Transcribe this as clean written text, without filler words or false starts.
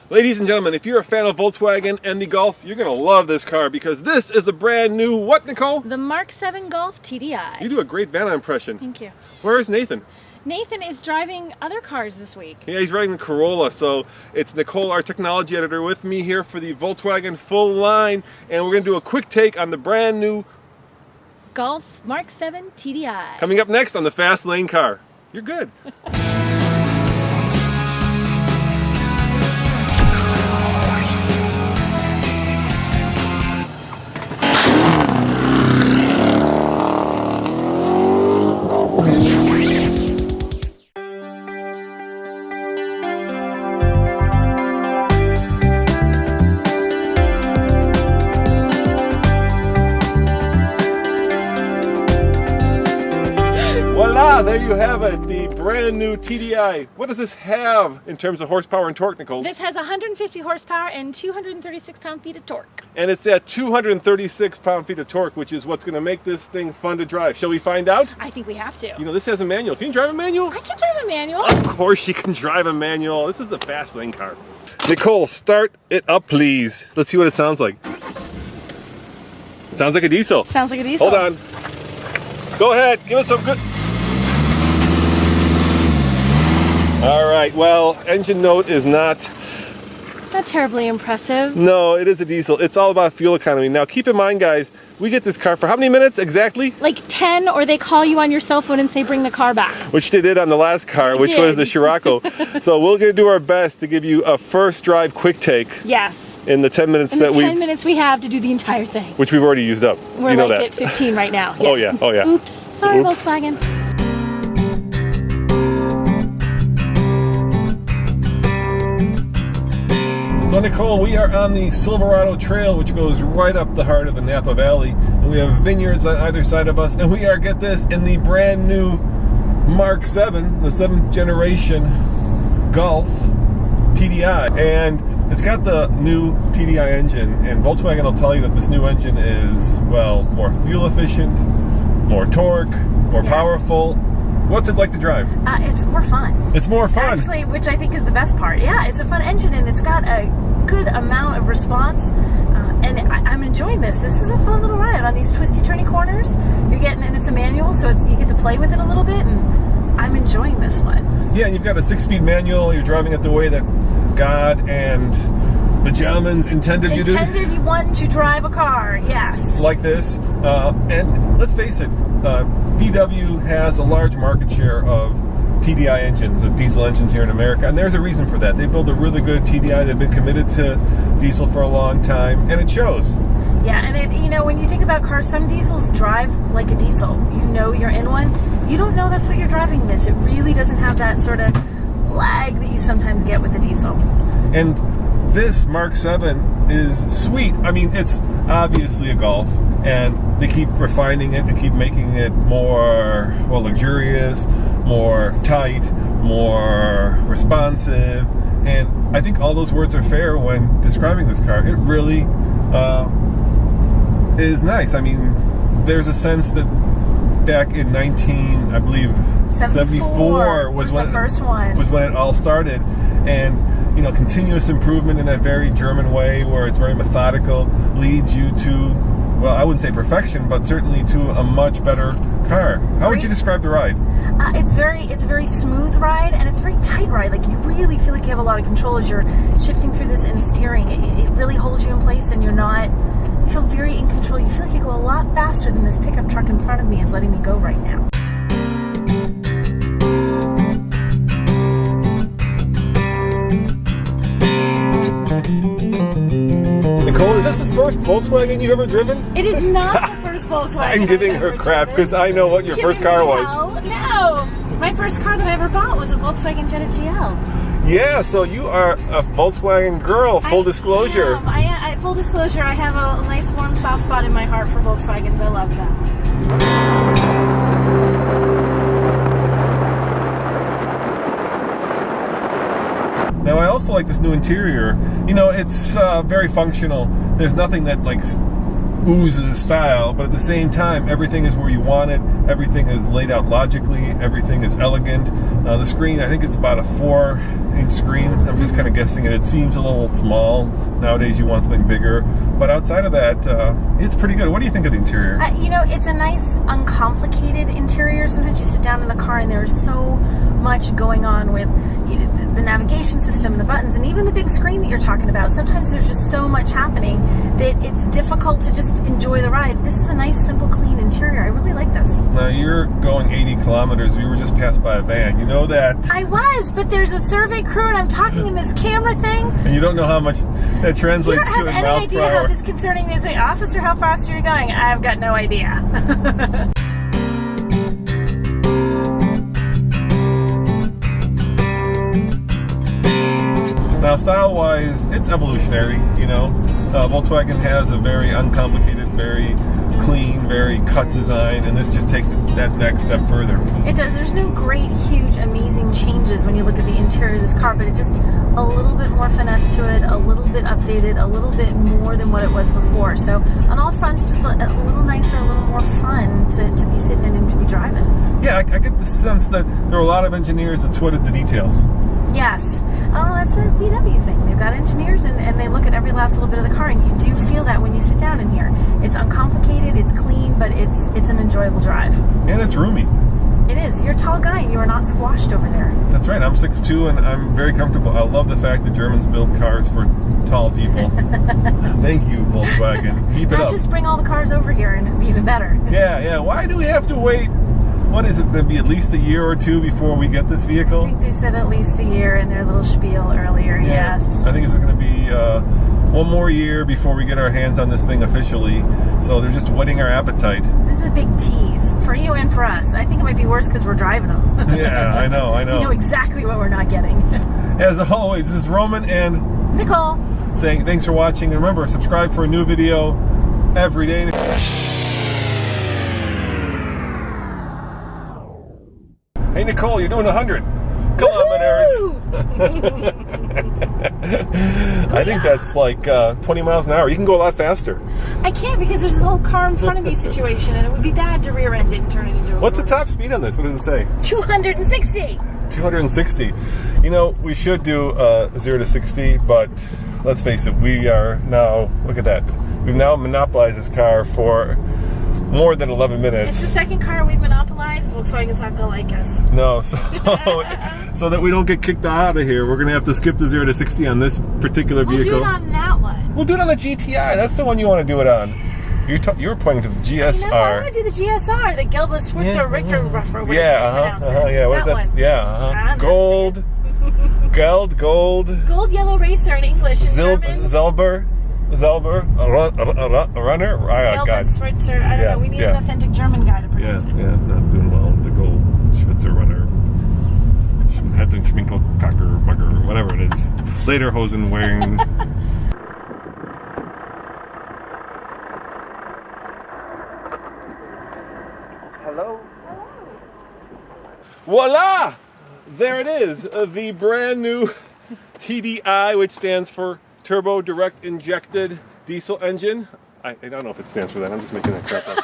Ladies and gentlemen, if you're a fan of Volkswagen and the Golf, you're going to love this car because this is a brand new, what, Nicole? The Mark 7 Golf TDI. You do a great Vanna impression. Thank you. Where is Nathan? Nathan is driving other cars this week. Yeah, he's riding the Corolla, so it's Nicole, our technology editor, with me here for the Volkswagen full line, and we're going to do a quick take on the brand new Golf Mark 7 TDI. Coming up next on the Fast Lane Car. You're good. Voila, there you have it, the brand new TDI. What does this have in terms of horsepower and torque, Nicole? This has 150 horsepower and 236 pound-feet of torque. And it's at 236 pound-feet of torque, which is what's going to make this thing fun to drive. Shall we find out? I think we have to. You know, this has a manual. Can you drive a manual? I can drive a manual. Of course you can drive a manual. This is a fast lane car. Nicole, start it up, please. Let's see what it sounds like. It sounds like a diesel. Sounds like a diesel. Hold on. Go ahead. Give us some good... All right, well, engine note is not terribly impressive. No, it is a diesel. It's all about fuel economy. Now, keep in mind, guys, we get this car for how many minutes exactly? Like 10, or they call you on your cell phone and say, bring the car back. Which they did on the last car, which was the Scirocco. So we're going to do our best to give you a first drive quick take. Yes. In the 10 minutes that we 10 minutes we have to do the entire thing. Which we've already used up. We're you know like that. at 15 right now. Yeah. Oh yeah, oh yeah. Oops. Sorry, Oops. Volkswagen. So Nicole, we are on the Silverado Trail, which goes right up the heart of the Napa Valley, and we have vineyards on either side of us, and we are, get this, in the brand new Mark 7, the 7th generation Golf TDI, and it's got the new TDI engine, and Volkswagen will tell you that this new engine is, well, more fuel efficient, more torque, more powerful. What's it like to drive? It's more fun. It's more fun. Actually, which I think is the best part. Yeah, it's a fun engine and it's got a good amount of response. And I'm enjoying this. This is a fun little ride on these twisty, turny corners. You're getting, and it's a manual, so you get to play with it a little bit, and I'm enjoying this one. Yeah, and you've got a 6-speed manual. You're driving it the way that God and the Germans intended you to. Intended you want to drive a car, yes. Like this. And let's face it, VW has a large market share of TDI engines, of diesel engines here in America, and there's a reason for that. They build a really good TDI. They've been committed to diesel for a long time, and it shows. Yeah, and it, you know, when you think about cars, some diesels drive like a diesel. You know you're in one. You don't know that's what you're driving this. It really doesn't have that sort of lag that you sometimes get with a diesel. And this Mark 7 is sweet. I mean, it's obviously a Golf, and they keep refining it and keep making it more, well, luxurious, more tight, more responsive, and I think all those words are fair when describing this car. It really is nice. I mean, there's a sense that back in 1974 was when the first one. Was when it all started, and you know, continuous improvement in that very German way, where it's very methodical, leads you to, well, I wouldn't say perfection, but certainly to a much better car. How would you describe the ride? It's a very smooth ride, and it's a very tight ride. Like, you really feel like you have a lot of control as you're shifting through this and steering. It really holds you in place, and you feel very in control. You feel like you go a lot faster than this pickup truck in front of me is letting me go right now. Nicole, is this the first Volkswagen you've ever driven? It is not the first Volkswagen. I'm giving her crap because I know what your first car was. No, my first car that I ever bought was a Volkswagen Jetta GL. Yeah, so you are a Volkswagen girl, full disclosure. Full disclosure, I have a nice warm soft spot in my heart for Volkswagens. I love them. Now, I also like this new interior. You know, it's very functional. There's nothing that like oozes style, but at the same time, everything is where you want it. Everything is laid out logically. Everything is elegant. The screen, I think it's about a 4-inch screen. I'm just kind of guessing it seems a little small. Nowadays you want something bigger. But outside of that, it's pretty good. What do you think of the interior? You know, it's a nice, uncomplicated interior. Sometimes you sit down in the car and there's so much going on with the navigation system and the buttons and even the big screen that you're talking about. Sometimes there's just so much happening that it's difficult to just enjoy the ride. This is a nice, simple, clean interior. I really like this. Now you're going 80 kilometers. We were just passed by a van. You know that? I was, but there's a survey crew and I'm talking in this camera thing. And you don't know how much that translates to in miles per hour. You don't have any idea how disconcerting it is. Wait, officer, how fast are you going? I've got no idea. Now, style-wise, it's evolutionary, you know. Volkswagen has a very uncomplicated, very clean, very cut design, and this just takes it that next step further. It does. There's no great, huge, amazing changes when you look at the interior of this car, but it just a little bit more finesse to it, a little bit updated, a little bit more than what it was before. So on all fronts, just a little nicer, a little more fun to be sitting in and to be driving. Yeah, I get the sense that there are a lot of engineers that sweated the details. Yes. Oh, that's a VW thing. They've got engineers and they look at every last little bit of the car, and you do feel that when you sit down in here. It's uncomplicated, it's clean, but it's an enjoyable drive. And it's roomy. It is. You're a tall guy and you are not squashed over there. That's right. I'm 6'2" and I'm very comfortable. I love the fact that Germans build cars for tall people. Thank you, Volkswagen. Keep it up. Not just bring all the cars over here and it'd be even better. Yeah. Why do we have to wait? What is it, going to be at least a year or two before we get this vehicle? I think they said at least a year in their little spiel earlier, yeah. Yes. I think it's going to be one more year before we get our hands on this thing officially. So they're just whetting our appetite. This is a big tease for you and for us. I think it might be worse because we're driving them. Yeah, I know. We know exactly what we're not getting. As always, this is Roman and Nicole saying thanks for watching. And remember, subscribe for a new video every day. Hey Nicole, you're doing 100 kilometers. I think that's like 20 miles an hour. You can go a lot faster. I can't because there's this whole car in front of me situation, and it would be bad to rear end it and turn it into a What's the top speed on this? What does it say? 260. 260. You know, we should do 0 to 60, but let's face it, we are now, look at that. We've now monopolized this car for more than 11 minutes. It's the second car we've monopolized. Volkswagen's not gonna like us. No, so that we don't get kicked out of here, we're gonna have to skip the 0 to 60 on this particular vehicle. We'll do it on that one. We'll do it on the GTI. That's the one you want to do it on. You were pointing to the GSR. I want to do the GSR, the Gelbe Schwitzer Ricker Ruffer. Yeah, what is that? One. Yeah, gold, gold yellow racer in English. In German. Zelber, a runner. Gelbe Schwitzer. I don't know. We need an authentic German guy to pronounce it. Yeah, not doing well with the gold Schwitzer runner. Hetten Schminkelkacker Bugger, whatever it is. Lederhosen wearing. Hello? Voila! There it is, the brand new TDI, which stands for Turbo Direct Injected Diesel Engine. I don't know if it stands for that. I'm just making that crap up.